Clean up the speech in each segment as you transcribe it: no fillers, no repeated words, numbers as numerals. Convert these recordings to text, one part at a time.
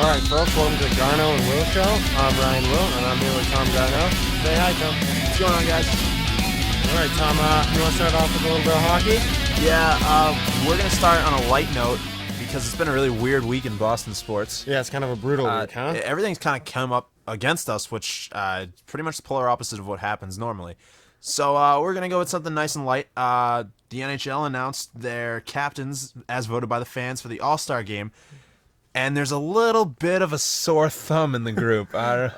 Alright, folks, welcome to the Garneau and Will Show. I'm Ryan Will, and I'm here with Tom Garneau. Say hi, Tom. What's going on, guys? Alright, Tom, you want to start off with a little bit of hockey? Yeah, we're going to start on a light note because it's been a really weird week in Boston sports. Yeah, it's kind of a brutal week, huh? Everything's kind of come up against us, which pretty much the polar opposite of what happens normally. So we're going to go with something nice and light. The NHL announced their captains as voted by the fans for the All-Star game. And there's a little bit of a sore thumb in the group. Yeah,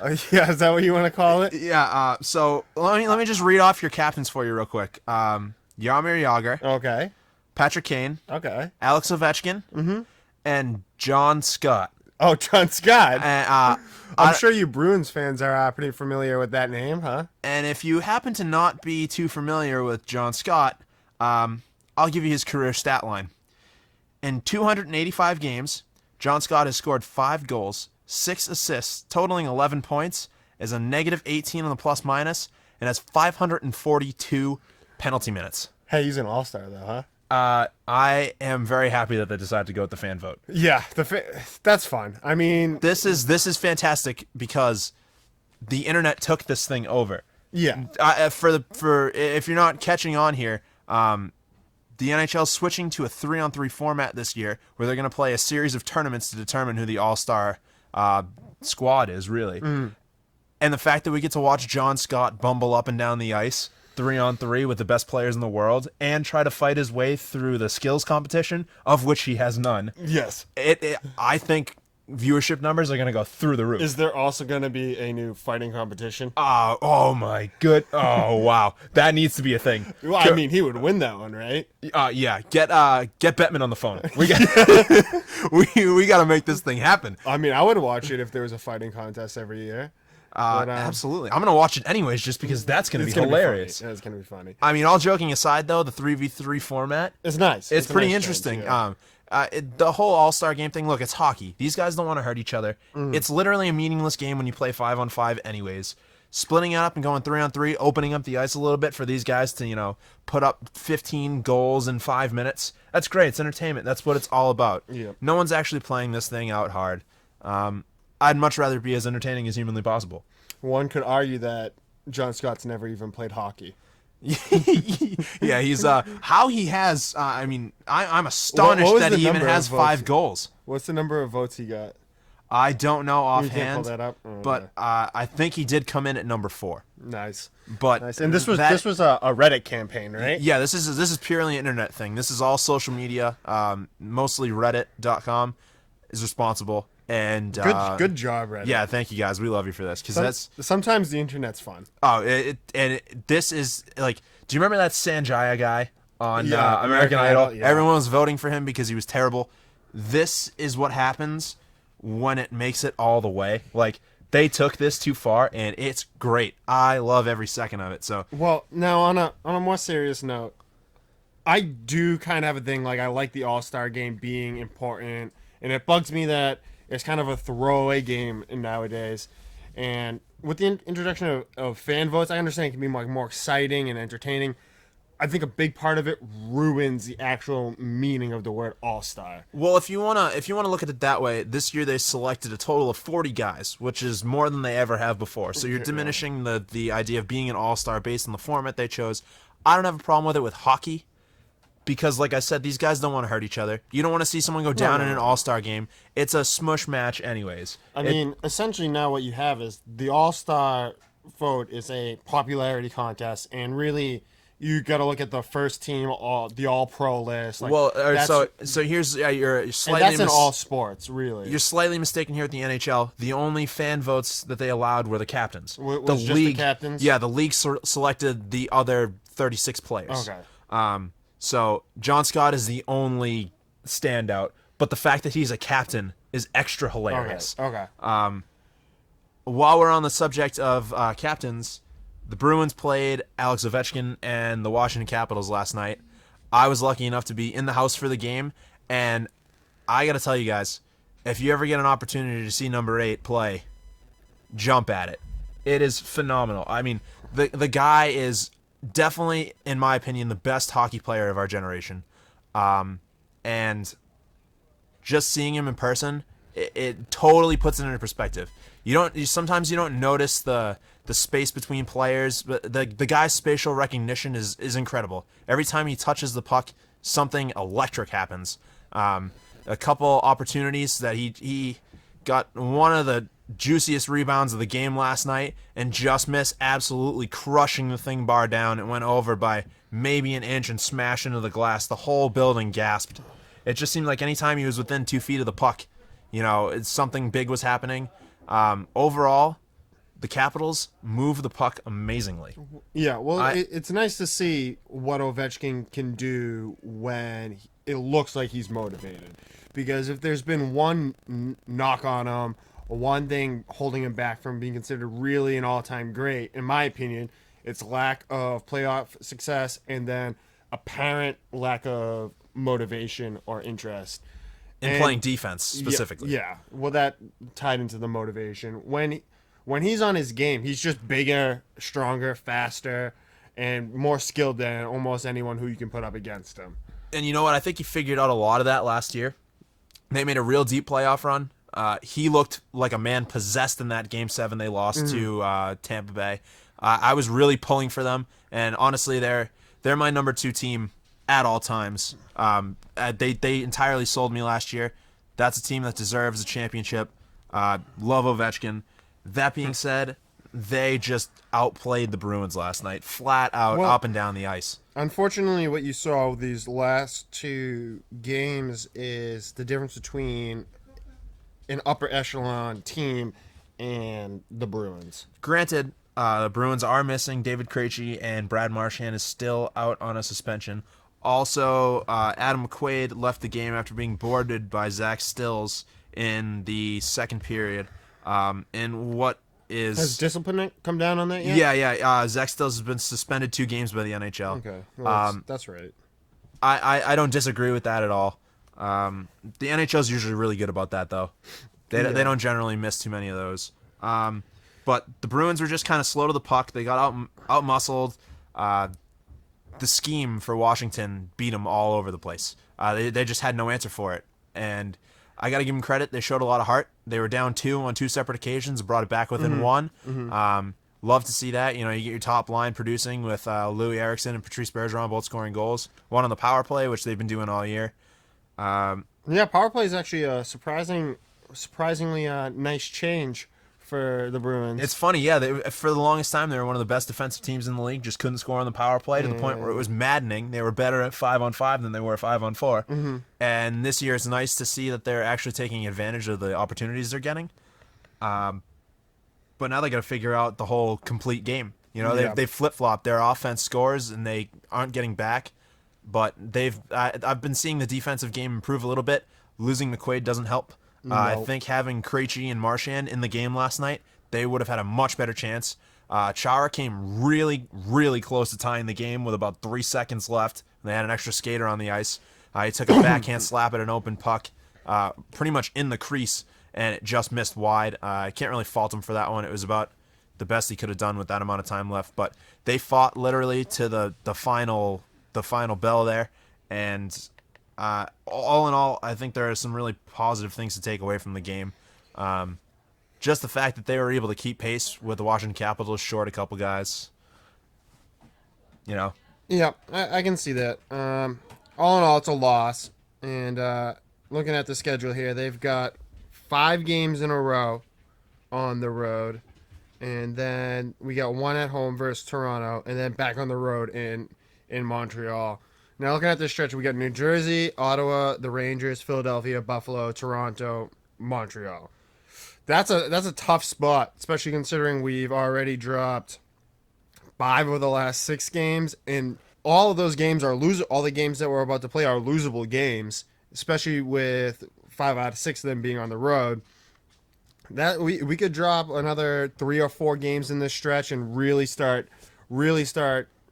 is that what you want to call it? Yeah. So let me just read off your captains for you real quick. Jaromir Jagr. Okay. Patrick Kane. Okay. Alex Ovechkin. And John Scott. Oh, John Scott. And, I'm sure you Bruins fans are pretty familiar with that name, huh? And if you happen to not be too familiar with John Scott, I'll give you his career stat line. In 285 games, John Scott has scored 5 goals, 6 assists, totaling 11 points, is a negative 18 on the plus minus, and has 542 penalty minutes. Hey, he's an all-star, though, huh? I am very happy that they decided to go with the fan vote. Yeah, that's fun. I mean, This is fantastic because the internet took this thing over. yeah. For if you're not catching on here, the NHL is switching to a 3-on-3 format this year, where they're going to play a series of tournaments to determine who the All-Star squad is, really. And the fact that we get to watch John Scott bumble up and down the ice 3-on-3 with the best players in the world and try to fight his way through the skills competition, of which he has none. Yes. I think viewership numbers are going to go through the roof. Is there also going to be a new fighting competition? Oh my good. Oh wow, that needs to be a thing. Well, I mean, he would win that one, right? Yeah. Get Bettman on the phone. We got we got to make this thing happen. I mean, I would watch it if there was a fighting contest every year. Absolutely, I'm gonna watch it anyways, just because that's gonna be hilarious. It's gonna be funny. I mean, all joking aside, though, the 3v3 format, It's nice. it's a pretty nice interesting. change, yeah. The whole All-Star game thing. Look, it's hockey. These guys don't want to hurt each other. It's literally a meaningless game when you play 5-on-5, anyways. Splitting it up and going 3-on-3, opening up the ice a little bit for these guys to, put up 15 goals in 5 minutes. That's great. It's entertainment. That's what it's all about. Yep. No one's actually playing this thing out hard. I'd much rather be as entertaining as humanly possible. One could argue that John Scott's never even played hockey. Yeah, he's how he has. I mean, I'm astonished What was that the he even number of has votes? 5 goals. What's the number of votes he got? I don't know You can't offhand, pull that up. Oh, but okay. I think he did come in at number 4. Nice. But Nice. And this was that- a Reddit campaign, right? Yeah, this is purely an internet thing. This is all social media. Mostly Reddit.com is responsible. And Good job, Reddit. yeah, thank you guys. We love you for this because Sometimes the internet's fun. this is like. Do you remember that Sanjaya guy on Yeah, American Idol? yeah. Everyone was voting for him because he was terrible. This is what happens when it makes it all the way. Like, they took this too far, and it's great. I love every second of it. So Well, now on a more serious note, I do kind of have a thing like I like the All-Star game being important, and it bugs me that it's kind of a throwaway game nowadays. And with the introduction of fan votes, I understand it can be more exciting and entertaining. I think a big part of it ruins the actual meaning of the word All-Star. Well, if you wanna look at it that way, this year they selected a total of 40 guys, which is more than they ever have before. So you're diminishing the idea of being an all-star based on the format they chose. I don't have a problem with it with hockey, because like I said, these guys don't want to hurt each other. You don't want to see someone go down in an all-star game. It's a smush match, anyways. I mean, essentially now what you have is the All-Star vote is a popularity contest, and really you got to look at the first team, the All-Pro list. Like, Well, that's- so here's you're and slightly that's in all sports, really. You're slightly mistaken here at the NHL. The only fan votes that they allowed were the captains. Was just the captains? Yeah, the league selected the other 36 players. Okay. So John Scott is the only standout, but the fact that he's a captain is extra hilarious. Okay. While we're on the subject of captains, the Bruins played Alex Ovechkin and the Washington Capitals last night. I was lucky enough to be in the house for the game, and I got to tell you guys, if you ever get an opportunity to see number 8 play, jump at it. It is phenomenal. I mean, the guy is definitely, in my opinion, the best hockey player of our generation. And just seeing him in person it totally puts it into perspective. Sometimes you don't notice the space between players, but the guy's spatial recognition is incredible. Every time he touches the puck, something electric happens. A couple opportunities that he got one of the juiciest rebounds of the game last night and just missed, absolutely crushing the thing bar down. It went over by maybe an inch and smashed into the glass. The whole building gasped. It just seemed like anytime he was within 2 feet of the puck, something big was happening. Overall, the Capitals move the puck amazingly. Yeah, well, it's nice to see what Ovechkin can do when it looks like he's motivated. Because if there's been one knock on him, one thing holding him back from being considered really an all-time great, in my opinion, it's lack of playoff success and then apparent lack of motivation or interest. In playing defense, specifically. Yeah, well, that tied into the motivation. When he's on his game, he's just bigger, stronger, faster, and more skilled than almost anyone who you can put up against him. And you know what? I think he figured out a lot of that last year. They made a real deep playoff run. He looked like a man possessed in that Game 7 they lost to Tampa Bay. I was really pulling for them, and honestly, they're my number 2 team at all times. They entirely sold me last year. That's a team that deserves a championship. Love Ovechkin. That being said, they just outplayed the Bruins last night, flat out, up and down the ice. Unfortunately, what you saw these last 2 games is the difference between an upper echelon team and the Bruins. Granted, the Bruins are missing David Krejci, and Brad Marchand is still out on a suspension. Also, Adam McQuaid left the game after being boarded by Zach Stills in the second period. And what is... Has discipline come down on that yet? Yeah. Zach Stills has been suspended 2 games by the NHL. Okay, well, that's right. I don't disagree with that at all. The NHL is usually really good about that, though. They don't generally miss too many of those. But the Bruins were just kind of slow to the puck. They got out-muscled. The scheme for Washington beat them all over the place. They just had no answer for it. And I got to give them credit. They showed a lot of heart. They were down 2 on 2 separate occasions, brought it back within 1. Love to see that. You get your top line producing with Louis Eriksson and Patrice Bergeron both scoring goals. One on the power play, which they've been doing all year. Yeah, power play is actually a surprisingly nice change for the Bruins. It's funny, yeah. For the longest time, they were one of the best defensive teams in the league. Just couldn't score on the power play to the point where it was maddening. They were better at 5-on-5 than they were at 5-on-4. And this year, it's nice to see that they're actually taking advantage of the opportunities they're getting. But now they got to figure out the whole complete game. They flip-flop. Their offense scores, and they aren't getting back. But I've been seeing the defensive game improve a little bit. Losing McQuaid doesn't help. No. I think having Krejci and Marchand in the game last night, they would have had a much better chance. Chara came really, really close to tying the game with about 3 seconds left. They had an extra skater on the ice. He took a backhand slap at an open puck, pretty much in the crease, and it just missed wide. I can't really fault him for that one. It was about the best he could have done with that amount of time left. But they fought literally to the final bell there, and all in all, I think there are some really positive things to take away from the game. Just the fact that they were able to keep pace with the Washington Capitals, short a couple guys. Yeah, I can see that. All in all, it's a loss. And looking at the schedule here, they've got 5 games in a row on the road. And then we got 1 at home versus Toronto, and then back on the road in Montreal. Now, looking at this stretch, we got New Jersey, Ottawa, the Rangers, Philadelphia, Buffalo, Toronto, Montreal. That's a tough spot, especially considering we've already dropped 5 of the last 6 games, and all of those games are all the games that we're about to play are losable games, especially with 5 out of 6 of them being on the road. That we could drop another 3 or 4 games in this stretch and really start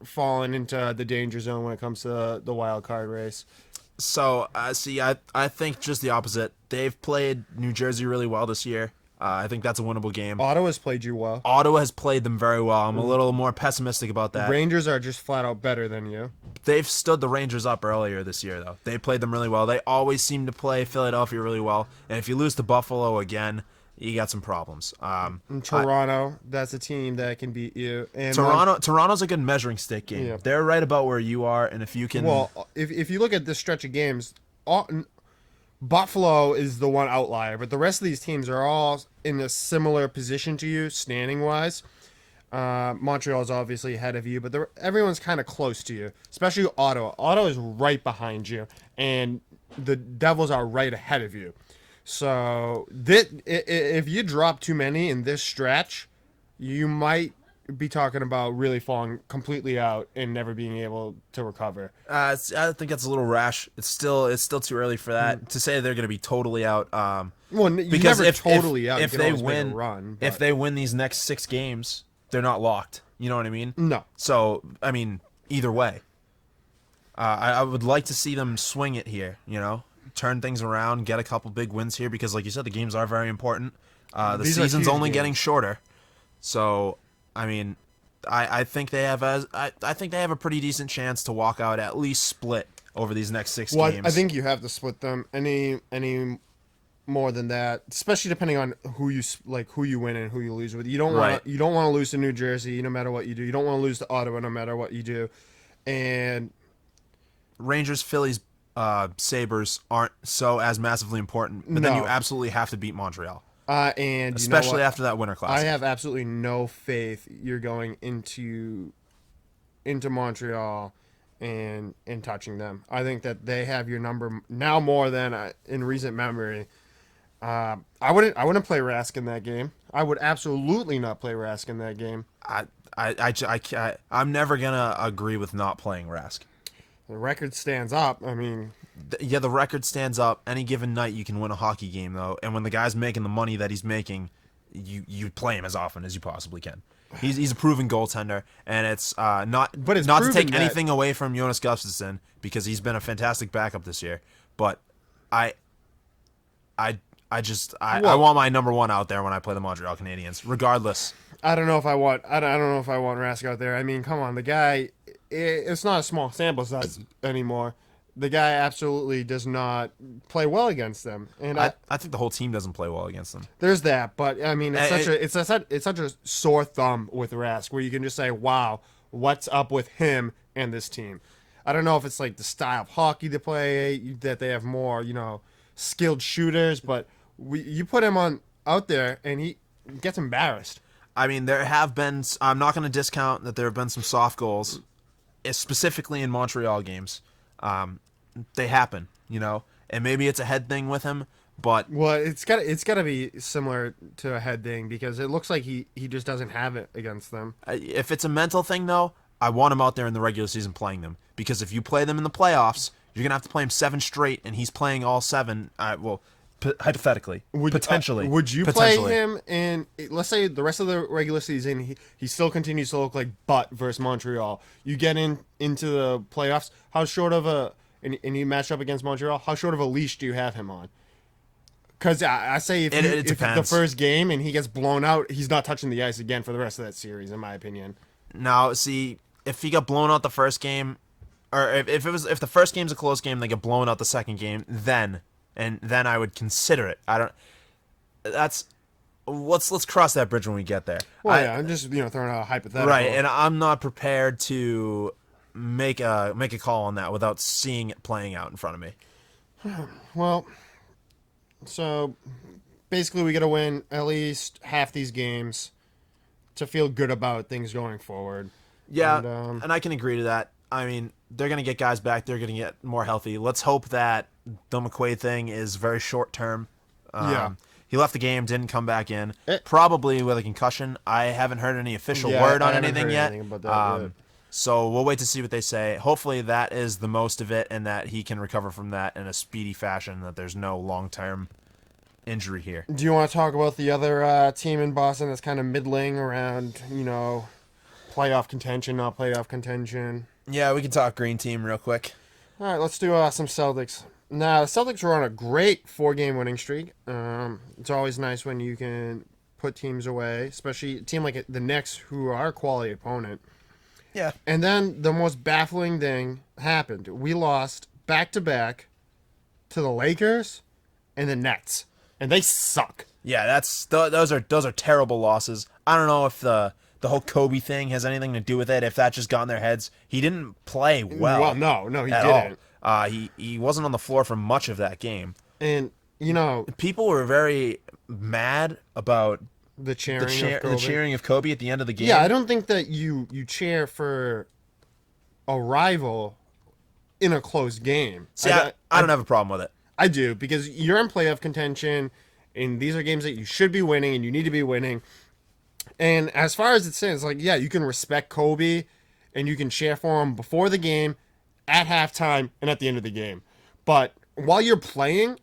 falling into the danger zone when it comes to the wild card race. So, I think just the opposite. They've played New Jersey really well this year. I think that's a winnable game. Ottawa's played you well. Ottawa has played them very well. I'm a little more pessimistic about that. Rangers are just flat out better than you. They've stood the Rangers up earlier this year, though. They played them really well. They always seem to play Philadelphia really well. And if you lose to Buffalo again, you got some problems. And Toronto, that's a team that can beat you. And Toronto's a good measuring stick game. Yeah. They're right about where you are, and if you can... Well, if you look at this stretch of games, Buffalo is the one outlier, but the rest of these teams are all in a similar position to you, standing-wise. Montreal is obviously ahead of you, but everyone's kind of close to you, especially Ottawa. Ottawa is right behind you, and the Devils are right ahead of you. So if you drop too many in this stretch, you might be talking about really falling completely out and never being able to recover. I think that's a little rash. It's still too early for that to say they're going to be totally out. Well, because if totally out, if you can they always make a win, run, if they win these next 6 games, they're not locked. You know what I mean? No. So I mean, either way, I would like to see them swing it here. You know, turn things around, get a couple big wins here because, like you said, the games are very important. The season's only getting shorter, so I mean, I think they have I think they have a pretty decent chance to walk out at least split over these next 6 games. I think you have to split them. Any more than that, especially depending on who you win and who you lose with. You don't want to lose to New Jersey no matter what you do. You don't want to lose to Ottawa no matter what you do. And Rangers, Phillies, Sabres aren't so as massively important, but then you absolutely have to beat Montreal. And especially after that Winter Classic. I have absolutely no faith you're going into Montreal and touching them. I think that they have your number now more than in recent memory. I wouldn't play Rask in that game. I would absolutely not play Rask in that game. I'm never gonna agree with not playing Rask. The record stands up. I mean, yeah, the record stands up. Any given night, you can win a hockey game, though. And when the guy's making the money that he's making, you play him as often as you possibly can. He's a proven goaltender, and it's not to take anything away from Jonas Gustafsson because he's been a fantastic backup this year. But I want my number one out there when I play the Montreal Canadiens, regardless. I don't know if I want Rask out there. I mean, come on, the guy. It's not a small sample size anymore. The guy absolutely does not play well against them, and I think the whole team doesn't play well against them. There's that, but I mean, it's such a sore thumb with Rask, where you can just say, "Wow, what's up with him and this team?" I don't know if it's like the style of hockey they play, that they have more, skilled shooters, but you put him out there and he gets embarrassed. I mean, there have been. I'm not going to discount that there have been some soft goals, specifically in Montreal games. They happen, and maybe it's a head thing with him, but it's got to be similar to a head thing because it looks like he just doesn't have it against them. If it's a mental thing, though, I want him out there in the regular season playing them because if you play them in the playoffs, you're gonna have to play him 7 straight, and he's playing all 7. Hypothetically, potentially, would you play him in? Let's say the rest of the regular season, he still continues to look like butt versus Montreal. You get into the playoffs. How short of and you match up against Montreal? How short of a leash do you have him on? Because I say if the first game and he gets blown out, he's not touching the ice again for the rest of that series, in my opinion. Now, see, if he got blown out the first game, or if the first game's a close game, they get blown out the second game, then I would consider it. Let's cross that bridge when we get there. Well, I'm just throwing out a hypothetical. Right, and I'm not prepared to make a call on that without seeing it playing out in front of me. Well, so basically we got to win at least half these games to feel good about things going forward. Yeah, and I can agree to that. I mean, they're going to get guys back. They're going to get more healthy. Let's hope that the McQuaid thing is very short term. He left the game, didn't come back in, probably with a concussion. I haven't heard any official word on anything yet. So we'll wait to see what they say. Hopefully that is the most of it and that he can recover from that in a speedy fashion, that there's no long-term injury here. Do you want to talk about the other team in Boston that's kind of middling around, playoff contention, not playoff contention? Yeah, we can talk green team real quick. All right, let's do some Celtics. Now, the Celtics were on a great 4-game winning streak. It's always nice when you can put teams away, especially a team like the Knicks, who are a quality opponent. Yeah. And then the most baffling thing happened. We lost back-to-back to the Lakers and the Nets, and they suck. Yeah, those are terrible losses. I don't know if the whole Kobe thing has anything to do with it. If that just got in their heads, he didn't play well. Well, no, he at didn't. all. He wasn't on the floor for much of that game. And People were very mad about the cheering of Kobe at the end of the game. Yeah, I don't think that you cheer for a rival in a close game. See, I don't have a problem with it. I do, because you're in playoff contention, and these are games that you should be winning, and you need to be winning. And as far as it stands, like, yeah, you can respect Kobe, and you can cheer for him before the game, at halftime, and at the end of the game. But while you're playing,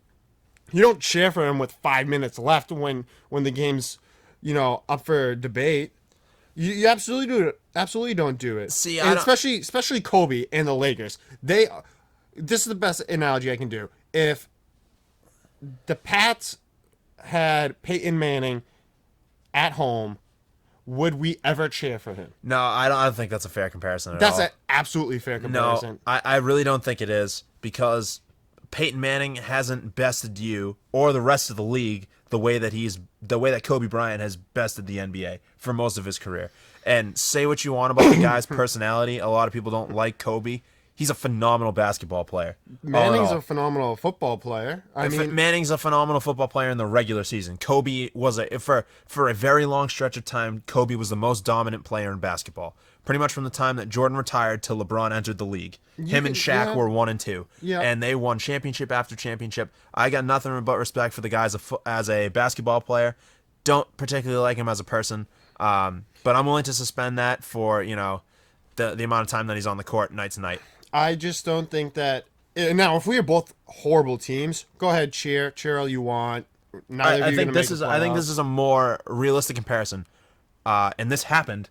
you don't cheer for him with 5 minutes left when the game's, up for debate. You absolutely do it. Absolutely don't do it. See, and especially Kobe and the Lakers. This is the best analogy I can do. If the Pats had Peyton Manning at home, would we ever cheer for him? No, I don't think that's a fair comparison at That's all. an absolutely fair comparison. No, I really don't think it is, because Peyton Manning hasn't bested you or the rest of the league the way that Kobe Bryant has bested the NBA for most of his career. And say what you want about the guy's personality, a lot of people don't like Kobe. He's a phenomenal basketball player. Manning's a phenomenal football player. Manning's a phenomenal football player in the regular season. Kobe was for a very long stretch of time, Kobe was the most dominant player in basketball. Pretty much from the time that Jordan retired till LeBron entered the league. Him and Shaq were 1 and 2. Yeah. And they won championship after championship. I got nothing but respect for the guy as a basketball player. Don't particularly like him as a person. But I'm willing to suspend that for, the amount of time that he's on the court night to night. I just don't think that. Now, if we are both horrible teams, go ahead, cheer all you want. I think this is a more realistic comparison, and this happened.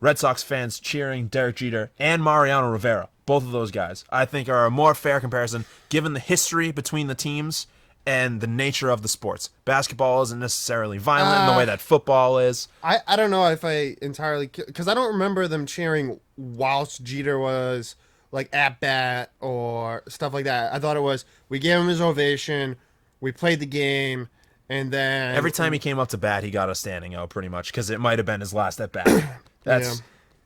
Red Sox fans cheering Derek Jeter and Mariano Rivera, both of those guys, I think are a more fair comparison given the history between the teams and the nature of the sports. Basketball isn't necessarily violent in the way that football is. I don't know if I entirely, because I don't remember them cheering whilst Jeter was like at bat or stuff like that. I thought it was, we gave him his ovation, we played the game, and then every time he came up to bat, he got a standing O pretty much, because it might have been his last at bat.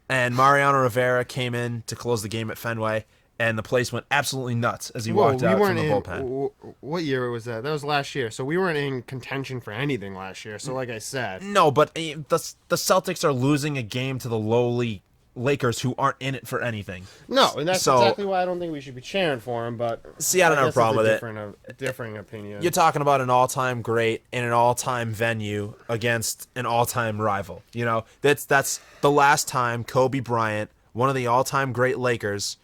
And Mariano Rivera came in to close the game at Fenway, and the place went absolutely nuts as he walked out from the bullpen. What year was that? That was last year. So we weren't in contention for anything last year. So like I said, no, but the Celtics are losing a game to the lowly Lakers, who aren't in it for anything. No, and that's exactly why I don't think we should be cheering for him. But see, I don't have a problem with it. Differing opinion. You're talking about an all-time great in an all-time venue against an all-time rival. That's the last time Kobe Bryant, one of the all-time great Lakers,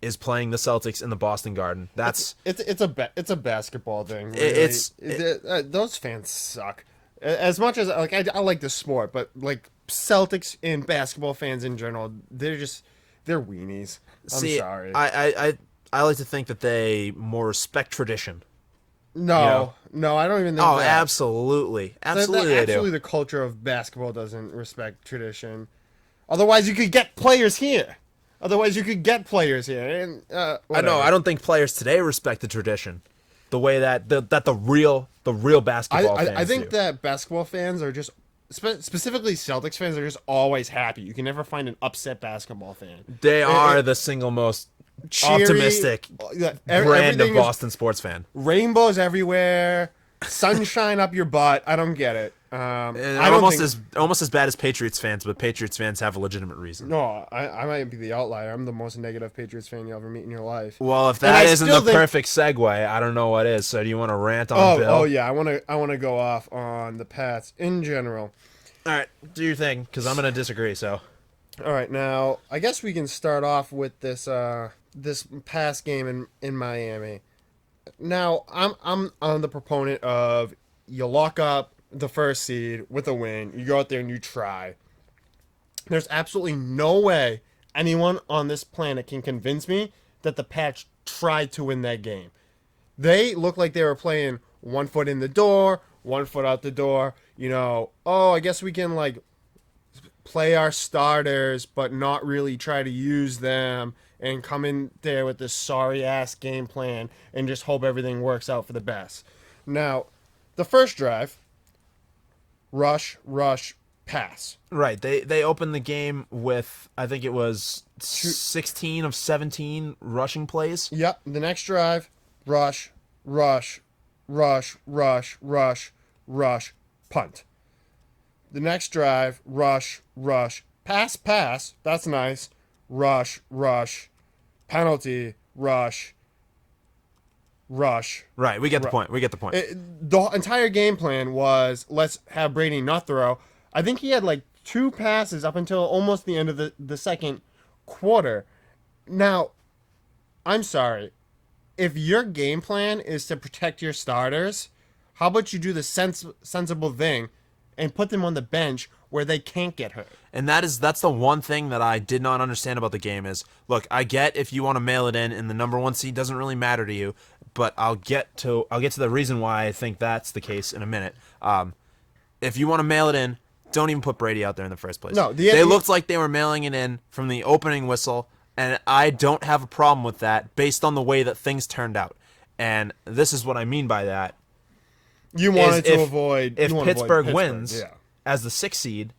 is playing the Celtics in the Boston Garden. That's it's a basketball thing. Really. Those fans suck. As much as I like the sport, but like Celtics and basketball fans in general, they're weenies. I'm sorry. I like to think that they more respect tradition. No, I don't even think that. that. Absolutely. Absolutely they do. The culture of basketball doesn't respect tradition. Otherwise, you could get players here. And, I know. I don't think players today respect the tradition the way that the real basketball fans I think do. that basketball fans are just, specifically Celtics fans, are just always happy. You can never find an upset basketball fan. They are the single most optimistic brand of Boston sports fan. Rainbows everywhere, sunshine up your butt. I don't get it. Almost as bad as Patriots fans, but Patriots fans have a legitimate reason. No, I might be the outlier. I'm the most negative Patriots fan you'll ever meet in your life. Well, if that isn't the perfect segue, I don't know what is. So do you want to rant on Bill? Oh yeah, I want to go off on the Pats in general. All right, do your thing, because I'm going to disagree. So, all right, now I guess we can start off with this past game in Miami. Now I'm the proponent of, you lock up the first seed with a win. You go out there and you try. There's absolutely no way anyone on this planet can convince me that the Pats tried to win that game. They looked like they were playing 1 foot in the door, 1 foot out the door. I guess we can like play our starters, but not really try to use them and come in there with this sorry ass game plan and just hope everything works out for the best. Now, the first drive, rush, pass. Right. They opened the game with, I think it was 16 of 17 rushing plays. Yep. The next drive, rush, punt. The next drive, rush, pass. That's nice. Rush, penalty, rush. Right. We get the point. The entire game plan was let's have Brady not throw. I think he had like 2 passes up until almost the end of the second quarter. Now, I'm sorry. If your game plan is to protect your starters, how about you do the sensible thing and put them on the bench where they can't get hurt? And that's the one thing that I did not understand about the game is, look, I get if you want to mail it in and the number 1 seed doesn't really matter to you, but I'll get to the reason why I think that's the case in a minute. If you want to mail it in, don't even put Brady out there in the first place. No, they looked like they were mailing it in from the opening whistle, and I don't have a problem with that based on the way that things turned out. And this is what I mean by that. You wanted to avoid if Pittsburgh wins as the 6th seed,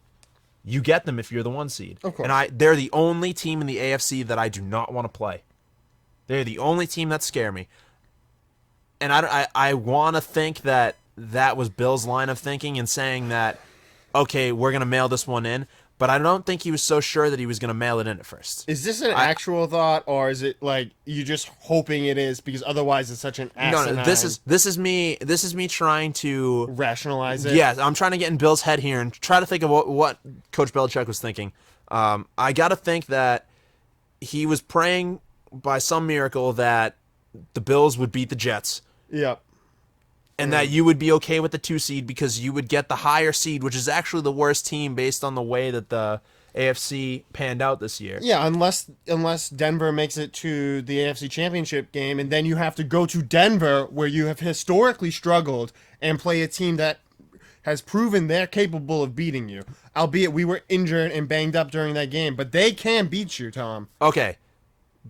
you get them if you're the 1 seed. Of course. And they're the only team in the AFC that I do not want to play. They're the only team that scare me. And I want to think that was Bill's line of thinking and saying that, okay, we're going to mail this one in. But I don't think he was so sure that he was going to mail it in at first. Is this an actual thought, or is it like you just hoping it is because otherwise it's such an asinine... No, this is me trying to rationalize it. Yeah, I'm trying to get in Bill's head here and try to think of what Coach Belichick was thinking. I got to think that he was praying by some miracle that the Bills would beat the Jets. Yep. And that you would be okay with the 2 seed because you would get the higher seed, which is actually the worst team based on the way that the AFC panned out this year. Yeah, unless Denver makes it to the AFC Championship game, and then you have to go to Denver, where you have historically struggled, and play a team that has proven they're capable of beating you. Albeit we were injured and banged up during that game, but they can beat you, Tom. Okay,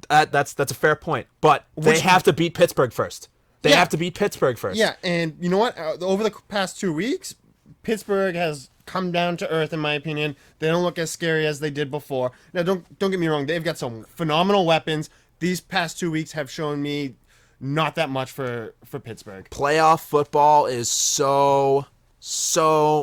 that's a fair point, but they have to beat Pittsburgh first. They have to beat Pittsburgh first. Yeah, and you know what? Over the past 2 weeks, Pittsburgh has come down to earth, in my opinion. They don't look as scary as they did before. Now, don't get me wrong. They've got some phenomenal weapons. These past 2 weeks have shown me not that much for Pittsburgh. Playoff football is so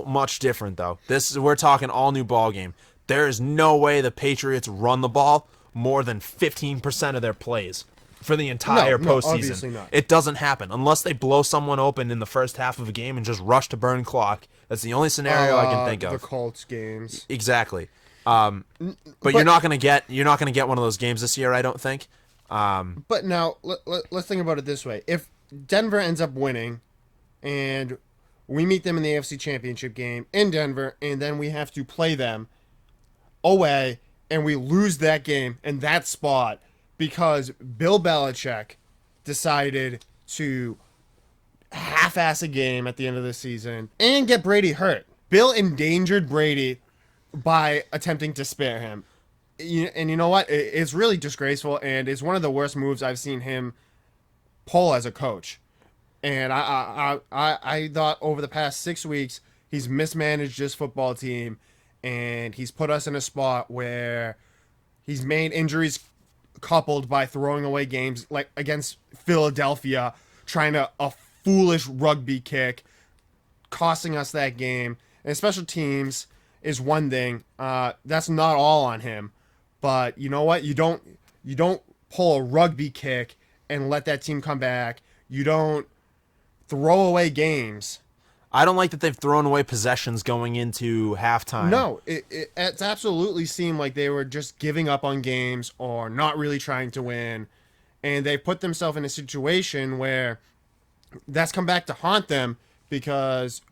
much different, though. We're talking all new ball game. There is no way the Patriots run the ball more than 15% of their plays for the entire postseason. Obviously not. It doesn't happen unless they blow someone open in the first half of a game and just rush to burn clock. That's the only scenario I can think of. The Colts games. Exactly. But you're not gonna get one of those games this year, I don't think. But now let's think about it this way: if Denver ends up winning, and we meet them in the AFC Championship game in Denver, and then we have to play them away, and we lose that game in that spot because Bill Belichick decided to half-ass a game at the end of the season and get Brady hurt. Bill endangered Brady by attempting to spare him. And you know what? It's really disgraceful, and it's one of the worst moves I've seen him pull as a coach. And I thought over the past 6 weeks, he's mismanaged this football team, and he's put us in a spot where he's made injuries coupled by throwing away games like against Philadelphia, trying to a foolish rugby kick, costing us that game. And special teams is one thing. That's not all on him. But you know what? You don't pull a rugby kick and let that team come back. You don't throw away games. I don't like that they've thrown away possessions going into halftime. No, it's absolutely seemed like they were just giving up on games or not really trying to win. And they put themselves in a situation where that's come back to haunt them, because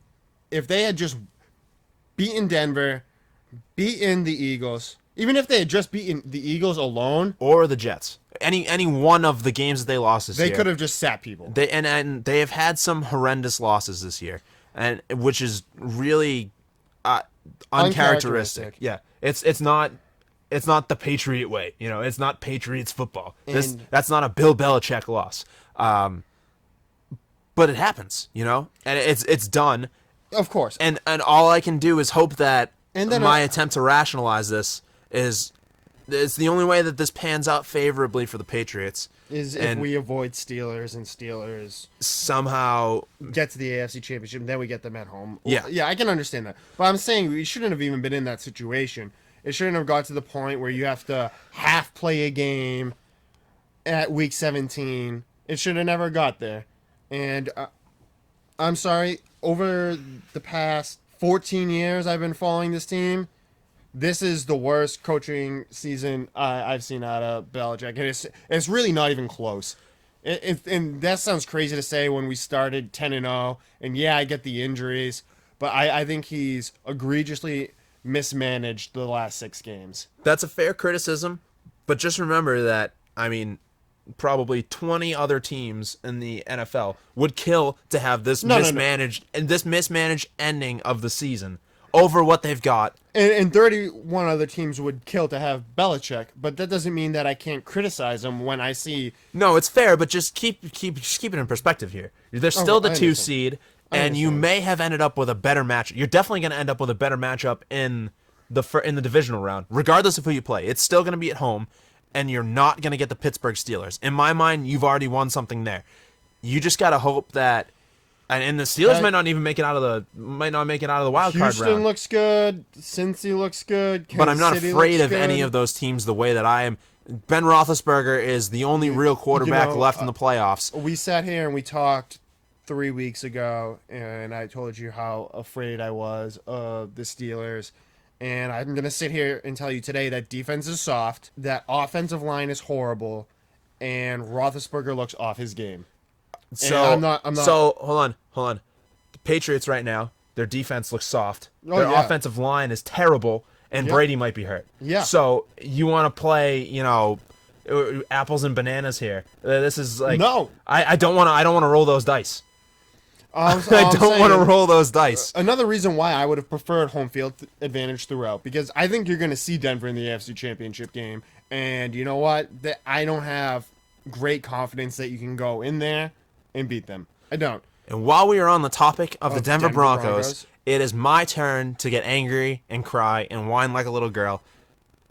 if they had just beaten Denver, beaten the Eagles, Even if they had just beaten the Eagles alone, or the Jets. Any one of the games that they lost this year. they could have just sat people. And they have had some horrendous losses this year, and which is really uncharacteristic. Yeah, it's not the Patriot way. It's not Patriots football. That's not a Bill Belichick loss. But it happens, and it's done. Of course. And all I can do is hope that my then attempt to rationalize this is it's the only way that this pans out favorably for the Patriots. If we avoid Steelers and Steelers somehow get to the AFC Championship, and then we get them at home. Yeah. Yeah, I can understand that. But I'm saying we shouldn't have even been in that situation. It shouldn't have got to the point where you have to half play a game at week 17. It should have never got there. And I'm sorry, over the past 14 years I've been following this team, this is the worst coaching season I've seen out of Belichick. And it's really not even close. And that sounds crazy to say when we started 10-0. And yeah, I get the injuries, but I think he's egregiously mismanaged the last 6 games. That's a fair criticism, but just remember that, probably 20 other teams in the NFL would kill to have this mismanaged ending of the season over what they've got. And 31 other teams would kill to have Belichick, but that doesn't mean that I can't criticize him when I see. No, it's fair, but just keep it in perspective here. They're still the 2 seed, and you may have ended up with a better match. You're definitely going to end up with a better matchup in the divisional round, regardless of who you play. It's still going to be at home. And you're not going to get the Pittsburgh Steelers. In my mind, you've already won something there. You just got to hope that, and the Steelers might not make it out of the wild card round. Houston looks good. Cincy looks good. But I'm not afraid of any of those teams the way that I am. Ben Roethlisberger is the only real quarterback left in the playoffs. We sat here and we talked 3 weeks ago, and I told you how afraid I was of the Steelers. And I'm going to sit here and tell you today that defense is soft, that offensive line is horrible, and Roethlisberger looks off his game. So I'm not. So hold on. The Patriots right now, their defense looks soft. Their offensive line is terrible, and Brady might be hurt. Yeah. So you want to play, apples and bananas here. This is like no. I don't want to roll those dice. I don't want to roll those dice. Another reason why I would have preferred home field advantage throughout, because I think you're going to see Denver in the AFC Championship game, and you know what? I don't have great confidence that you can go in there and beat them. I don't. And while we are on the topic of the Denver Broncos, it is my turn to get angry and cry and whine like a little girl,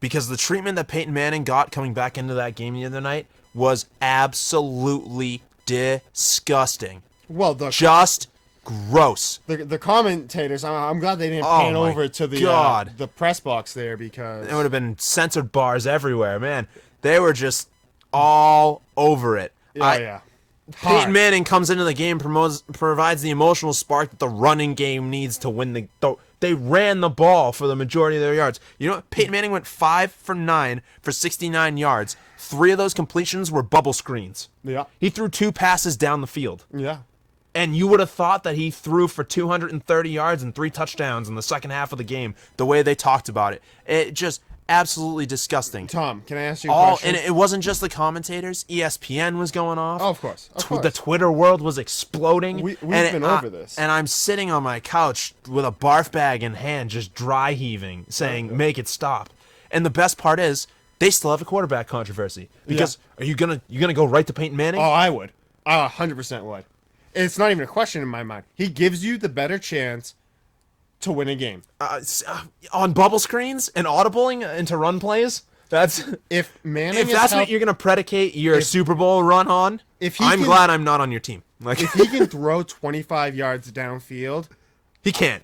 because the treatment that Peyton Manning got coming back into that game the other night was absolutely disgusting. Well, just gross. The commentators, I'm glad they didn't pan over to the press box there, because there would have been censored bars everywhere, man. They were just all over it. Yeah. Peyton Manning comes into the game, provides the emotional spark that the running game needs to win they ran the ball for the majority of their yards. You know what? Peyton Manning went 5 for 9 for 69 yards. 3 of those completions were bubble screens. Yeah. He threw 2 passes down the field. Yeah. And you would have thought that he threw for 230 yards and 3 touchdowns in the second half of the game, the way they talked about it. It just absolutely disgusting. Tom, can I ask you a question? And it wasn't just the commentators. ESPN was going off. Oh, of course. The Twitter world was exploding. We've been over this. And I'm sitting on my couch with a barf bag in hand, just dry heaving, saying, make it stop. And the best part is, they still have a quarterback controversy. Because are you gonna go right to Peyton Manning? Oh, I would. I 100% would. It's not even a question in my mind. He gives you the better chance to win a game. On bubble screens and audibling into run plays? That's if that's what you're going to predicate your Super Bowl run on, I'm glad I'm not on your team. Like, if he can throw 25 yards downfield, he can't.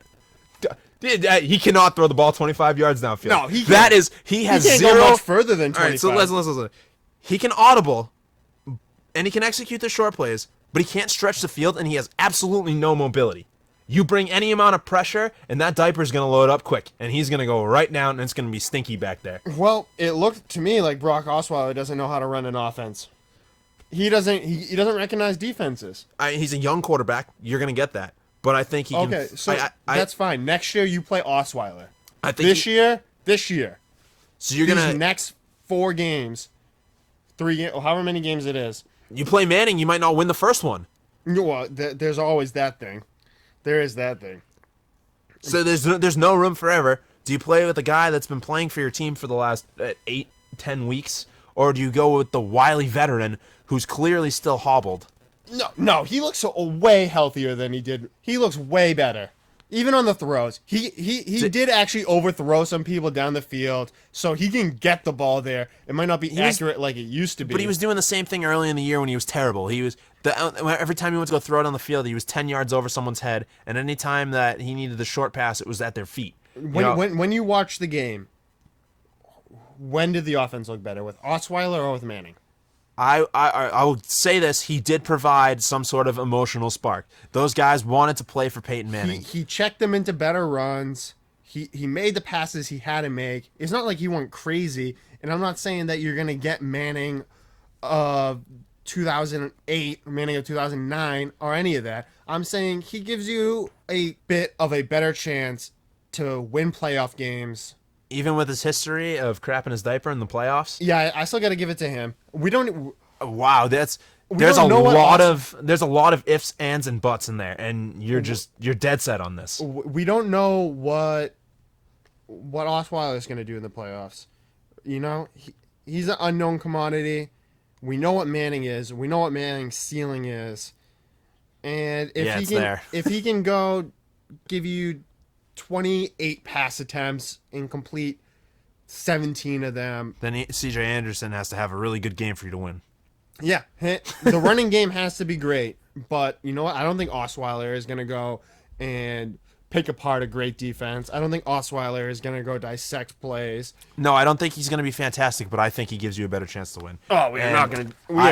He cannot throw the ball 25 yards downfield. No, he can't. He has can't zero go much further than 25. All right, so listen. He can audible, and he can execute the short plays, but he can't stretch the field, and he has absolutely no mobility. You bring any amount of pressure, and that diaper's going to load up quick, and he's going to go right down, and it's going to be stinky back there. Well, it looked to me like Brock Osweiler doesn't know how to run an offense. He doesn't recognize defenses. He's a young quarterback. You're going to get that. But I think he can... Okay, so that's fine. Next year, you play Osweiler. I think this year. So you're these gonna next 4 games, 3 or however many games it is. you play Manning, you might not win the first one. Well, there's always that thing. There is that thing. So there's no room forever. Do you play with a guy that's been playing for your team for the last 8-10 weeks, or do you go with the wily veteran who's clearly still hobbled? No, he looks way healthier than he did. He looks way better. Even on the throws. He did actually overthrow some people down the field, so he can get the ball there. It might not be accurate like it used to be. But he was doing the same thing early in the year when he was terrible. He was every time he went to go throw it on the field, he was 10 yards over someone's head, and any time that he needed the short pass, it was at their feet. When you watch the game, when did the offense look better, with Osweiler or with Manning? I will say this: he did provide some sort of emotional spark. Those guys wanted to play for Peyton Manning. He checked them into better runs. He made the passes he had to make. It's not like he went crazy. And I'm not saying that you're gonna get Manning of 2008, Manning of 2009, or any of that. I'm saying he gives you a bit of a better chance to win playoff games. Even with his history of crapping his diaper in the playoffs. Yeah, I still got to give it to him. We don't. Wow, there's a lot of ifs, ands, and buts in there, and you're dead set on this. We don't know what Osweiler is going to do in the playoffs. You know, he's an unknown commodity. We know what Manning is. We know what Manning's ceiling is. And if he can go give you 28 pass attempts and complete 17 of them, then CJ Anderson has to have a really good game for you to win. Yeah, the running game has to be great, but you know what? I don't think Osweiler is going to go and pick apart a great defense. I don't think Osweiler is going to go dissect plays. No, I don't think he's going to be fantastic, but I think he gives you a better chance to win. Oh, we are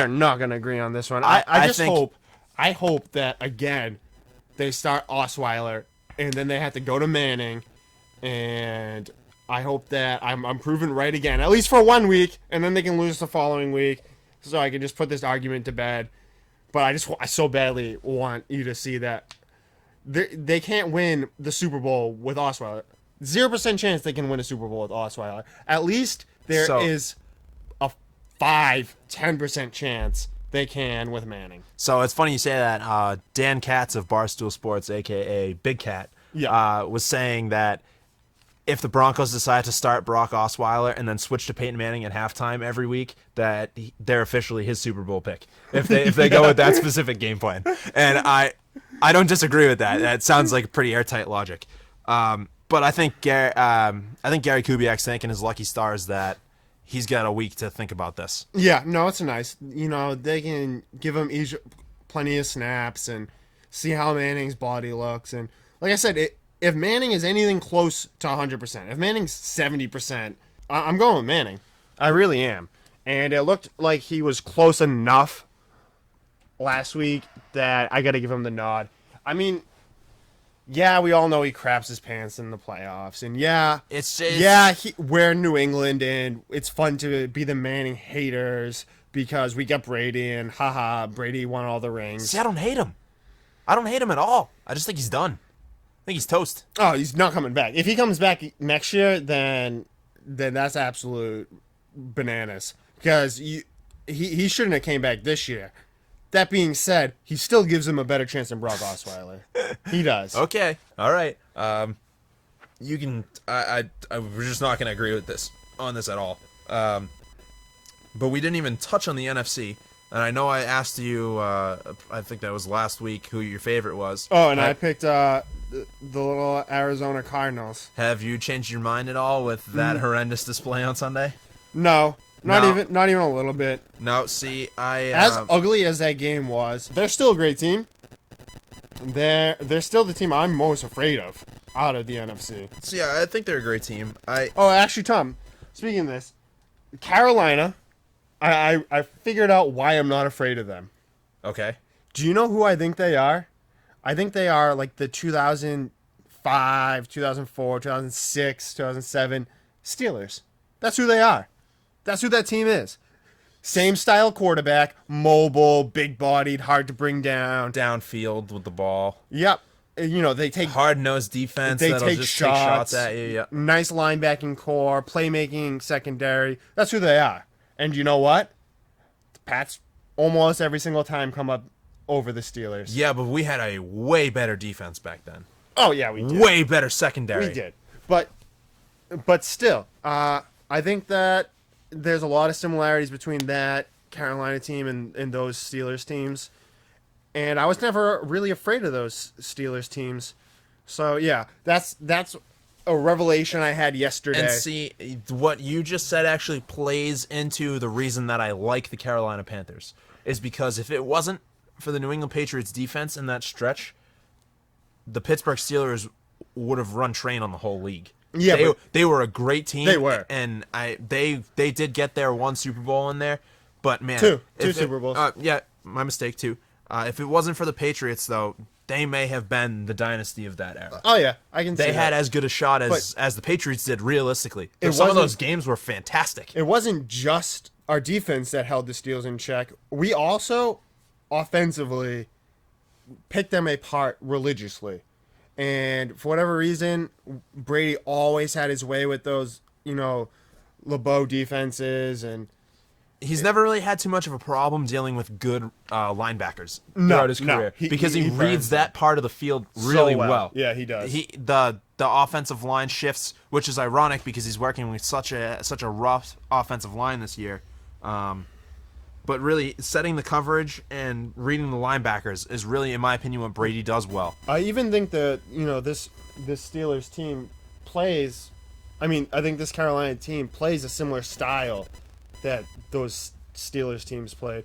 not going to agree on this one. I hope that again they start Osweiler and then they have to go to Manning, and I hope that I'm proven right again, at least for 1 week, and then they can lose the following week, so I can just put this argument to bed. But I so badly want you to see that they can't win the Super Bowl with Osweiler. 0% chance they can win a Super Bowl with Osweiler. At least there is a 5-10% chance they can with Manning. So it's funny you say that. Dan Katz of Barstool Sports, a.k.a. Big Cat, was saying that if the Broncos decide to start Brock Osweiler and then switch to Peyton Manning at halftime every week, that they're officially his Super Bowl pick. If they go with that specific game plan, and I don't disagree with that. That sounds like pretty airtight logic. But I think Gary Kubiak's thanking his lucky stars that he's got a week to think about this. Yeah, no, it's nice. You know, they can give him plenty of snaps and see how Manning's body looks. And like I said, if Manning is anything close to 100%, if Manning's 70%, I'm going with Manning. I really am. And it looked like he was close enough last week that I got to give him the nod. I mean, yeah, we all know he craps his pants in the playoffs, and we're in New England, and it's fun to be the Manning haters because we got Brady, and haha, Brady won all the rings. See, I don't hate him. I don't hate him at all. I just think he's done. I think he's toast. Oh, he's not coming back. If he comes back next year, then that's absolute bananas, because he shouldn't have came back this year. That being said, he still gives him a better chance than Brock Osweiler. He does. Okay. All right. You can. We're just not going to agree with this at all. But we didn't even touch on the NFC. And I know I asked you. I think that was last week who your favorite was. Oh, and I picked the little Arizona Cardinals. Have you changed your mind at all with that horrendous display on Sunday? No. Not even a little bit. No, see, as ugly as that game was, they're still a great team. They're still the team I'm most afraid of out of the NFC. So yeah, I think they're a great team. Actually, Tom, speaking of this, Carolina, I figured out why I'm not afraid of them. Okay. Do you know who I think they are? I think they are like the 2005, 2004, 2006, 2007 Steelers. That's who they are. That's who that team is. Same style quarterback, mobile, big-bodied, hard to bring down. Downfield with the ball. Yep. They take Hard-nosed defense they that'll take just shots, take shots at you. Yeah. nice linebacking core, playmaking secondary. That's who they are. And you know what? The Pats almost every single time come up over the Steelers. Yeah, but we had a way better defense back then. Oh yeah, we did. Way better secondary. We did. But still, I think that there's a lot of similarities between that Carolina team and those Steelers teams. And I was never really afraid of those Steelers teams. So yeah, that's a revelation I had yesterday. And see, what you just said actually plays into the reason that I like the Carolina Panthers. Is because if it wasn't for the New England Patriots defense in that stretch, the Pittsburgh Steelers would have run train on the whole league. Yeah, they were a great team. They were. And they did get their one Super Bowl in there. But man, two Super Bowls. Yeah, my mistake too. If it wasn't for the Patriots, though, they may have been the dynasty of that era. Oh yeah, I can see They had that. as good a shot as the Patriots did, realistically. Some of those games were fantastic. It wasn't just our defense that held the Steelers in check. We also, offensively, picked them apart religiously. And for whatever reason, Brady always had his way with those, LeBeau defenses. And He's never really had too much of a problem dealing with good linebackers throughout his career because he reads that part of the field really so well. Yeah, he does. The offensive line shifts, which is ironic because he's working with such a rough offensive line this year. But really, setting the coverage and reading the linebackers is really, in my opinion, what Brady does well. I even think that this Steelers team plays. I think this Carolina team plays a similar style that those Steelers teams played.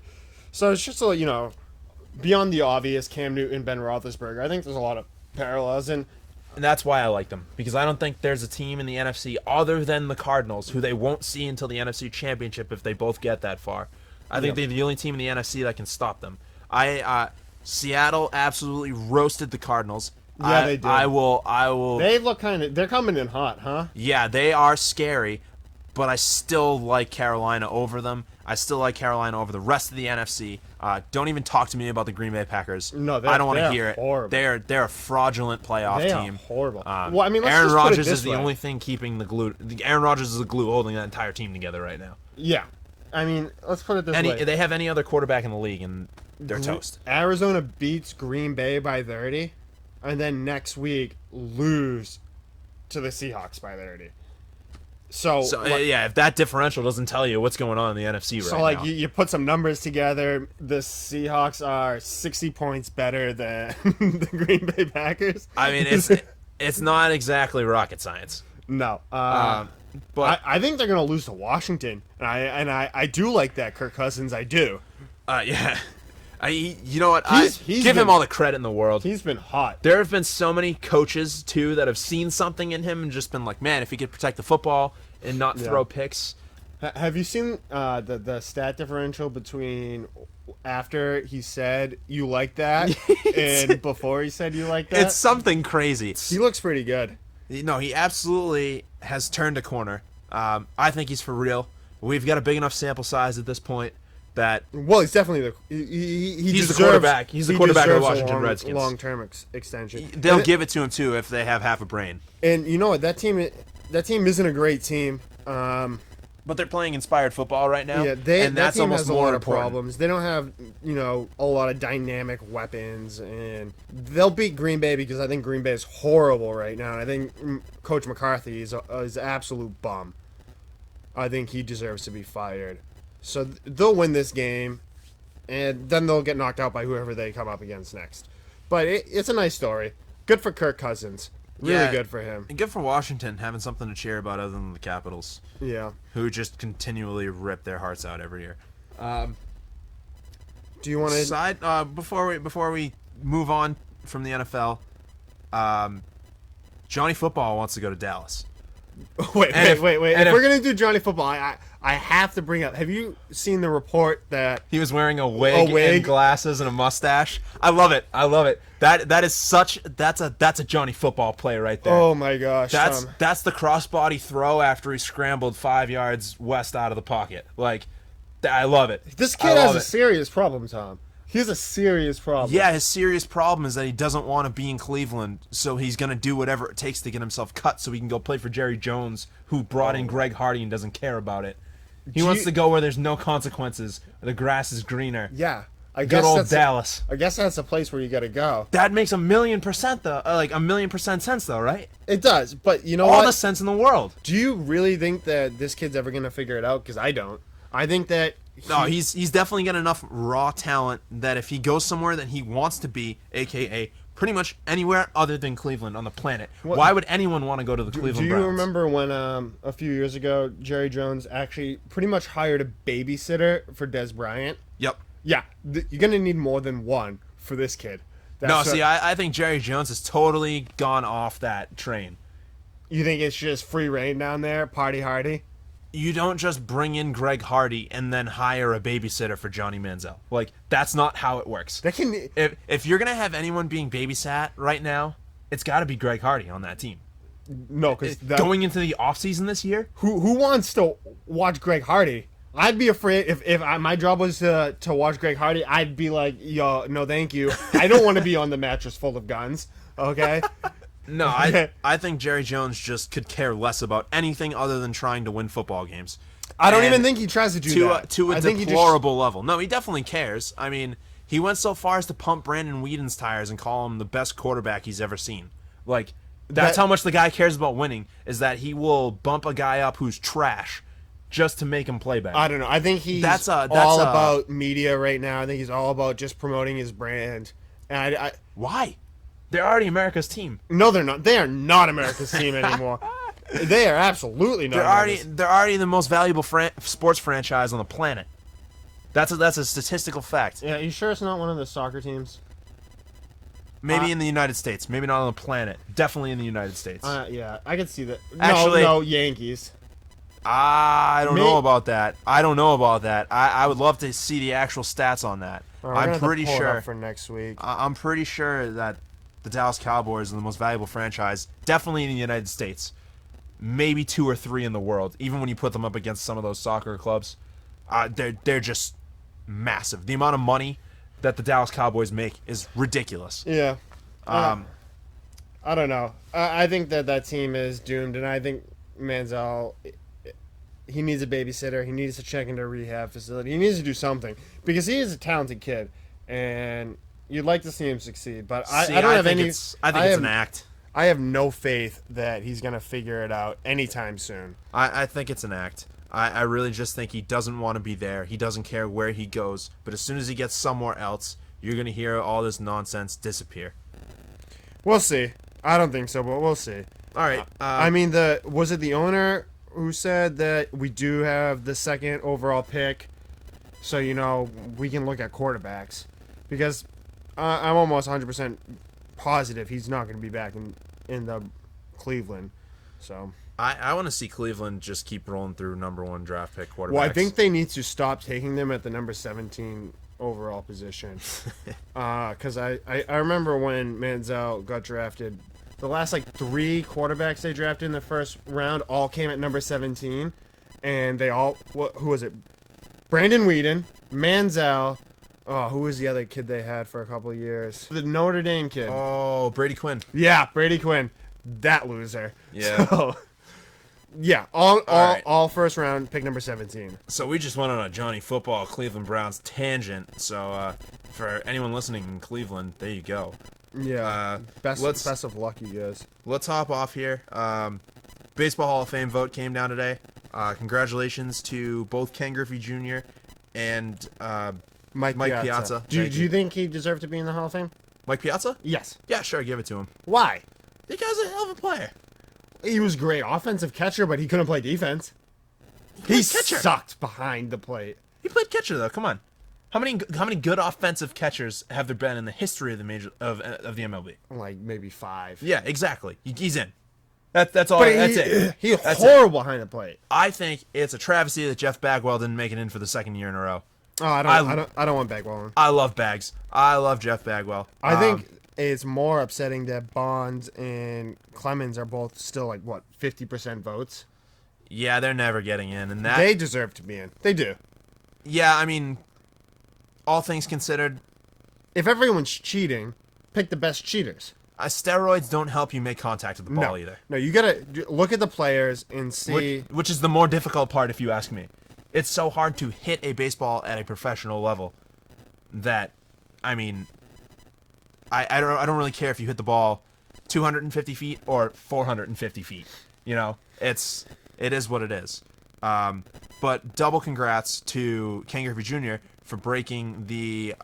So it's just beyond the obvious, Cam Newton, Ben Roethlisberger. I think there's a lot of parallels, and that's why I like them, because I don't think there's a team in the NFC other than the Cardinals who they won't see until the NFC Championship if they both get that far. I think they're the only team in the NFC that can stop them. Seattle absolutely roasted the Cardinals. Yeah, they did. I will. They look they're coming in hot, huh? Yeah, they are scary, but I still like Carolina over them. I still like Carolina over the rest of the NFC. Don't even talk to me about the Green Bay Packers. No, I don't want to hear horrible. it. They're a fraudulent playoff team. Are horrible. Let's Aaron Rodgers is the only thing keeping the glue. Aaron Rodgers is the glue holding that entire team together right now. Yeah, let's put it this way. They have any other quarterback in the league, and they're toast. Arizona beats Green Bay by 30, and then next week lose to the Seahawks by 30. So if that differential doesn't tell you what's going on in the NFC right now. So you put some numbers together, the Seahawks are 60 points better than the Green Bay Packers. It's not exactly rocket science. No. But I think they're going to lose to Washington. And I do like that, Kirk Cousins. I do. Yeah. You know what? He's give him all the credit in the world. He's been hot. There have been so many coaches, too, that have seen something in him and just been like, man, if he could protect the football and not throw picks. Have you seen the stat differential between after he said you like that and before he said you like that? It's something crazy. He looks pretty good. No, he absolutely has turned a corner. I think he's for real. We've got a big enough sample size at this point that he's definitely he's the quarterback. He's the quarterback of the Washington Redskins. Long-term extension. They'll give it to him too if they have half a brain. And you know what? That team isn't a great team. But they're playing inspired football right now. Yeah, and that's that team almost has a more lot important. of problems. They don't have a lot of dynamic weapons, and they'll beat Green Bay because I think Green Bay is horrible right now. And I think Coach McCarthy is an absolute bum. I think he deserves to be fired. So they'll win this game, and then they'll get knocked out by whoever they come up against next. But it's a nice story. Good for Kirk Cousins. Really good for him. And good for Washington having something to cheer about other than the Capitals. Yeah. Who just continually rip their hearts out every year. Do you want to before we move on from the NFL? Johnny Football wants to go to Dallas. Wait. If we're gonna do Johnny Football, I have to bring up. Have you seen the report that he was wearing a wig and glasses and a mustache? I love it. That's a Johnny Football play right there. Oh my gosh. That's the crossbody throw after he scrambled 5 yards west out of the pocket. I love it. This kid has a serious problem, Tom. He has a serious problem. Yeah, his serious problem is that he doesn't want to be in Cleveland, so he's going to do whatever it takes to get himself cut so he can go play for Jerry Jones, who brought in Greg Hardy and doesn't care about it. He wants to go where there's no consequences, where the grass is greener. Yeah. Good old Dallas. I guess that's a place where you got to go. That makes 1,000,000% though, like 1,000,000% sense though, right? It does, but you know All what? the sense in the world. Do you really think that this kid's ever going to figure it out? Because I don't. I think that... No, he's definitely got enough raw talent that if he goes somewhere that he wants to be, a.k.a. pretty much anywhere other than Cleveland on the planet, why would anyone want to go to the Cleveland Browns? Do you remember when a few years ago, Jerry Jones actually pretty much hired a babysitter for Des Bryant? Yep. Yeah, you're going to need more than one for this kid. I think Jerry Jones has totally gone off that train. You think it's just free reign down there, party hardy? You don't just bring in Greg Hardy and then hire a babysitter for Johnny Manziel. Like, that's not how it works. If you're going to have anyone being babysat right now, it's got to be Greg Hardy on that team. No, because... Going into the offseason this year? Who wants to watch Greg Hardy? I'd be afraid if my job was to watch Greg Hardy, I'd be like, yo, no thank you. I don't want to be on the mattress full of guns, okay? No, I think Jerry Jones just could care less about anything other than trying to win football games. I don't even think he tries to do that. To a deplorable level. No, he definitely cares. I mean, he went so far as to pump Brandon Whedon's tires and call him the best quarterback he's ever seen. Like, that's how much the guy cares about winning, is that he will bump a guy up who's trash just to make him play better. I don't know. I think he's all about media right now. I think he's all about just promoting his brand. And why? They're already America's team. No, they're not. They are not America's team anymore. They are absolutely not. They're already the most valuable sports franchise on the planet. That's a statistical fact. Yeah, you sure it's not one of the soccer teams? Maybe in the United States. Maybe not on the planet. Definitely in the United States. Yeah, I could see that. Actually, no, Yankees. I don't know about that. I would love to see the actual stats on that. I'm pretty sure for next week. I'm pretty sure that the Dallas Cowboys are the most valuable franchise, definitely in the United States. Maybe 2 or 3 in the world. Even when you put them up against some of those soccer clubs, they're just massive. The amount of money that the Dallas Cowboys make is ridiculous. Yeah. I don't know. I think that team is doomed, and I think Manziel, he needs a babysitter. He needs to check into a rehab facility. He needs to do something because he is a talented kid, and you'd like to see him succeed. But I don't have any. I think it's an act. I have no faith that he's going to figure it out anytime soon. I think it's an act. I really just think he doesn't want to be there. He doesn't care where he goes. But as soon as he gets somewhere else, you're going to hear all this nonsense disappear. We'll see. I don't think so, but we'll see. All right. I mean, was it the owner who said that we do have the second overall pick, so, we can look at quarterbacks? Because I'm almost 100% positive he's not going to be back in the Cleveland. So I want to see Cleveland just keep rolling through number 1 draft pick quarterbacks. Well, I think they need to stop taking them at the number 17 overall position. Because I remember when Manziel got drafted, the last 3 quarterbacks they drafted in the first round all came at number 17, and they all who was it? Brandon Whedon, Manziel. Oh, who was the other kid they had for a couple of years? The Notre Dame kid. Oh, Brady Quinn. Yeah, Brady Quinn. That loser. Yeah. So, yeah, all first round, pick number 17. So we just went on a Johnny Football Cleveland Browns tangent. So for anyone listening in Cleveland, there you go. Yeah. Best of luck, you guys. Let's hop off here. Baseball Hall of Fame vote came down today. Congratulations to both Ken Griffey Jr. and Mike Piazza. Do you think he deserved to be in the Hall of Fame? Mike Piazza? Yes. Yeah, sure, give it to him. Why? The guy's a hell of a player. He was great offensive catcher, but he couldn't play defense. He sucked behind the plate. He played catcher though. Come on, how many good offensive catchers have there been in the history of the of the MLB? Like maybe 5. Yeah, exactly. He's in. That's all. But that's it. He's horrible behind the plate. I think it's a travesty that Jeff Bagwell didn't make it in for the 2nd year in a row. Oh, I don't want Bagwell in. I love Bags. I love Jeff Bagwell. I think it's more upsetting that Bonds and Clemens are both still 50% votes. Yeah, they're never getting in, and that they deserve to be in. They do. Yeah, I mean, all things considered, if everyone's cheating, pick the best cheaters. Steroids don't help you make contact with the ball either. No, you gotta look at the players and see. Which is the more difficult part, if you ask me. It's so hard to hit a baseball at a professional level that, I mean, I don't really care if you hit the ball 250 feet or 450 feet. You know, it is what it is. But double congrats to Ken Griffey Jr. for breaking the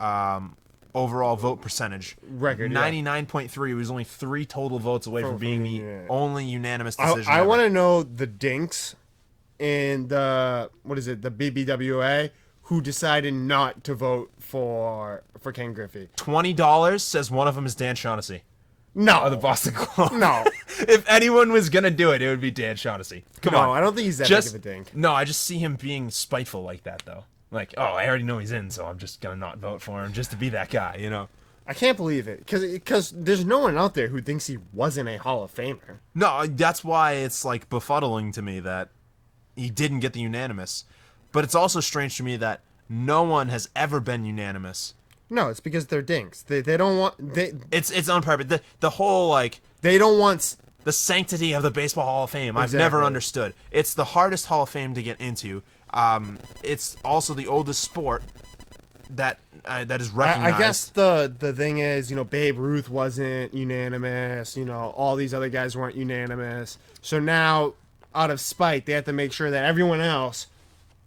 overall vote percentage Record, 99.3. It was only 3 total votes away from being the only unanimous decision. I want to know the dinks in the the BBWA who decided not to vote for Ken Griffey. $20 says one of them is Dan Shaughnessy. No, Of the Boston Globe. No. If anyone was gonna do it, it would be Dan Shaughnessy. Come on. I don't think he's that big of a dink. No, I just see him being spiteful like that, though. Like, oh, I already know he's in, so I'm just gonna not vote for him just to be that guy, you know? I can't believe it because there's no one out there who thinks he wasn't a Hall of Famer. No, that's why it's like befuddling to me that he didn't get the unanimous. But it's also strange to me that no one has ever been unanimous. No, it's because they're dinks. They don't want It's on purpose. The whole like they don't want the sanctity of the Baseball Hall of Fame. I've Exactly. never understood. It's the hardest Hall of Fame to get into. It's also the oldest sport that is recognized. I guess the thing is, Babe Ruth wasn't unanimous. All these other guys weren't unanimous. So now, out of spite, they have to make sure that everyone else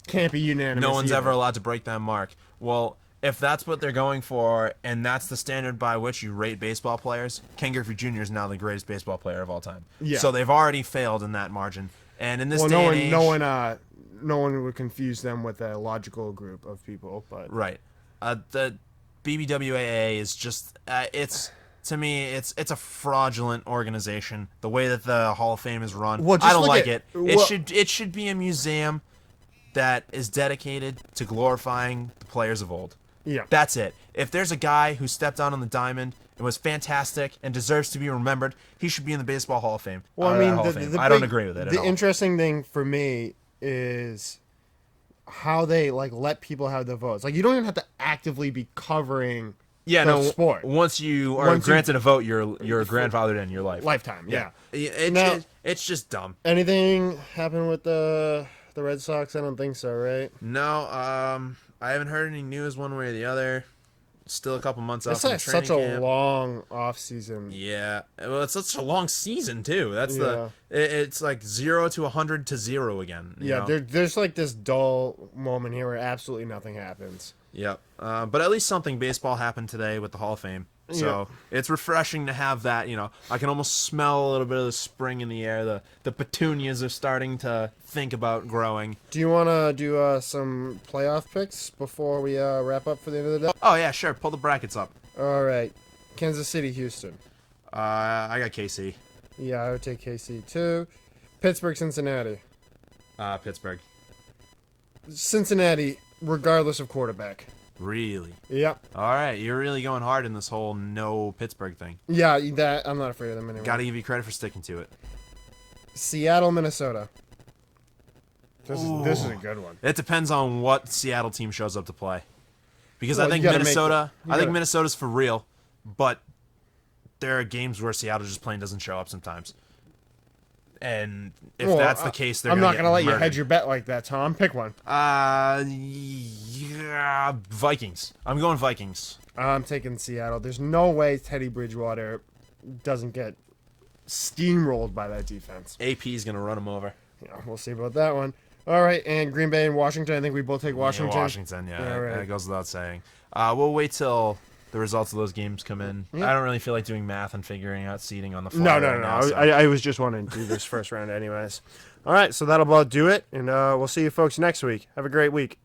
can't be unanimous. No one's either. ever allowed to break that mark. Well, if that's what they're going for, and that's the standard by which you rate baseball players, Ken Griffey Jr. is now the greatest baseball player of all time. Yeah. So they've already failed in that margin. And in this day and age, no one would confuse them with a logical group of people. But right. The BBWAA is just to me it's a fraudulent organization. The way that the Hall of Fame is run, Well, just I don't look like at- it. It should be a museum that is dedicated to glorifying the players of old. yeah, That's it. If there's a guy who stepped out on the diamond and was fantastic and deserves to be remembered, he should be in the Baseball Hall of Fame. well, I mean, I don't agree with it at The all. interesting thing for me is how they let people have their votes. Like, you don't even have to actively be covering the sport. Once you are granted a vote, you're grandfathered in your life. Lifetime. Yeah. It's just dumb. Anything happen with the Red Sox? I don't think so, right? No, I haven't heard any news one way or the other. Still a couple months It's out from like training such a camp. long off season. Yeah, well, it's such a long season too. That's Yeah. it's like 0 to 100 to 0 again. you Yeah, know? there's like this dull moment here where absolutely nothing happens. Yep. But at least something baseball happened today with the Hall of Fame. So it's refreshing to have that. I can almost smell a little bit of the spring in the air. The petunias are starting to think about growing. Do you want to do some playoff picks before we wrap up for the end of the day? Oh yeah, sure. Pull the brackets up. All right. Kansas City, Houston. I got KC. Yeah, I would take KC too. Pittsburgh, Cincinnati. Pittsburgh. Cincinnati, regardless of quarterback. Really? Yep. All right, you're really going hard in this whole no Pittsburgh thing. Yeah, that I'm not afraid of them anymore. Got to give you credit for sticking to it. Seattle, Minnesota. This is a good one. It depends on what Seattle team shows up to play. Because Well, I think you gotta Minnesota, make I think Minnesota's for real, but there are games where Seattle just plain doesn't show up sometimes. And if that's the case, I'm not gonna let you murdered. hedge your bet like that, Tom. Pick one. Yeah, Vikings. I'm going Vikings. I'm taking Seattle. There's no way Teddy Bridgewater doesn't get steamrolled by that defense. AP's gonna run them over. Yeah, we'll see about that one. All right, and Green Bay and Washington. I think we both take Washington. Yeah, Washington, yeah. All right. That goes without saying. We'll wait till the results of those games come in. I don't really feel like doing math and figuring out seeding on the fly. No. right now, so. I was just wanting to do this first round anyways. All right, so that'll about do it, and we'll see you folks next week. Have a great week.